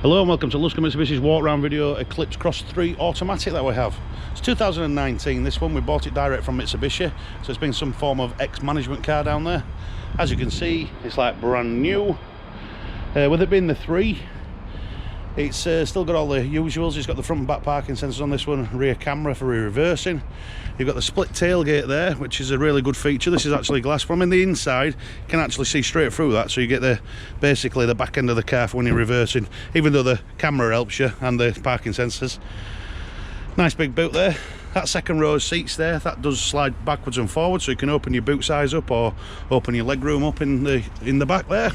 Hello and welcome to Mitsubishi's walk around video Eclipse Cross 3 automatic that we have. It's 2019 this one. We bought it direct from Mitsubishi, so it's been some form of ex-management car down there. As you can see, it's like brand new. With it being the 3, it's still got all the usuals. It's got the front and back parking sensors on this one, rear camera for reversing. You've got the split tailgate there, which is a really good feature. This is actually glass from in the inside. You can actually see straight through that, so you get basically the back end of the car for when you're reversing, even though the camera helps you and the parking sensors. Nice big boot there. That second row of seats there, that does slide backwards and forwards, so you can open your boot size up or open your leg room up in the back there.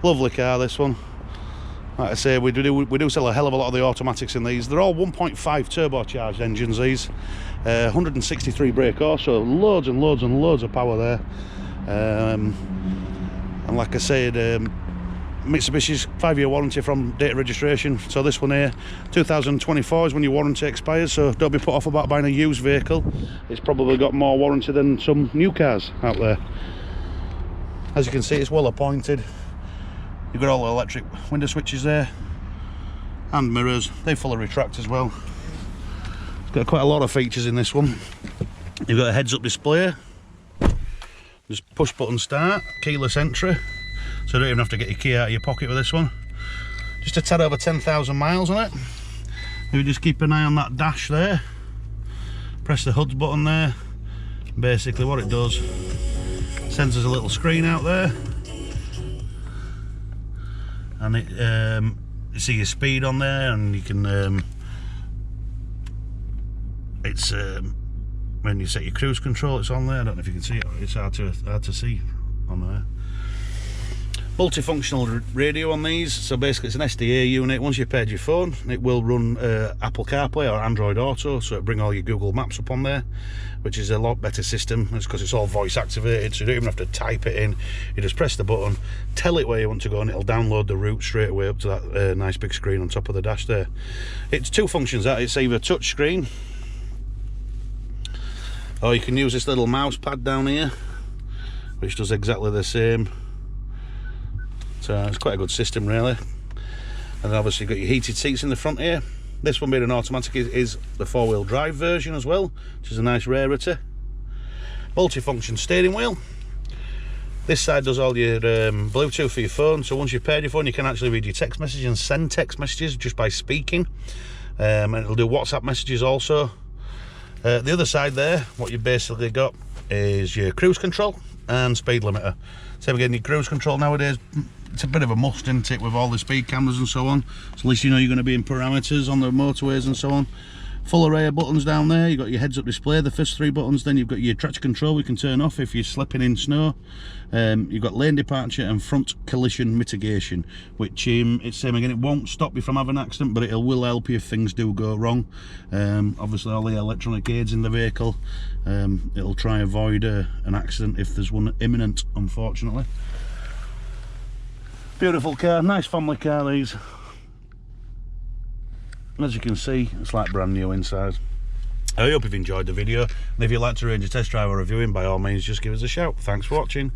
Lovely car, this one. Like I say, we do sell a hell of a lot of the automatics in these. They're all 1.5 turbocharged engines, these. 163 brake horse, so loads and loads and loads of power there. And like I said, Mitsubishi's 5-year warranty from date of registration. So this one here, 2024 is when your warranty expires, so don't be put off about buying a used vehicle. It's probably got more warranty than some new cars out there. As you can see, it's well appointed. You've got all the electric window switches there and mirrors. They fully retract as well. It's got quite a lot of features in this one. You've got a heads-up display, just push button start, keyless entry, so you don't even have to get your key out of your pocket with this one. Just a tad over 10,000 miles on it. You just keep an eye on that dash there, press the HUD button there. Basically what it does, sends us a little screen out there, and you see your speed on there, and you can when you set your cruise control, it's on there. I don't know if you can see it, it's hard to see on there. Multifunctional radio on these, so basically it's an SDA unit. Once you've paired your phone, it will run Apple CarPlay or Android Auto, so it'll bring all your Google Maps up on there, which is a lot better system. It's because it's all voice activated, so you don't even have to type it in. You just press the button, tell it where you want to go, and it'll download the route straight away up to that nice big screen on top of the dash there. It's two functions that, it's either touch screen, or you can use this little mouse pad down here, which does exactly the same. So it's quite a good system really. And then obviously you've got your heated seats in the front here. This one being an automatic is the 4-wheel drive version as well, which is a nice rarity. Multifunction steering wheel. This side does all your Bluetooth for your phone, so once you've paired your phone you can actually read your text messages and send text messages just by speaking. And it'll do WhatsApp messages also. The other side there, what you've basically got is your cruise control and speed limiter. Same again, your cruise control nowadays, it's a bit of a must, isn't it, with all the speed cameras and so on. So at least you know you're going to be in parameters on the motorways and so on. Full array of buttons down there. You've got your heads-up display, the first 3 buttons. Then you've got your traction control we can turn off if you're slipping in snow. You've got lane departure and front collision mitigation, which it's same again, it won't stop you from having an accident, but it will help you if things do go wrong. Obviously all the electronic aids in the vehicle, it'll try avoid an accident if there's one imminent, unfortunately. Beautiful car, nice family car these. As you can see, it's like brand new inside. I hope you've enjoyed the video, and if you'd like to arrange a test drive or reviewing, by all means just give us a shout. Thanks for watching.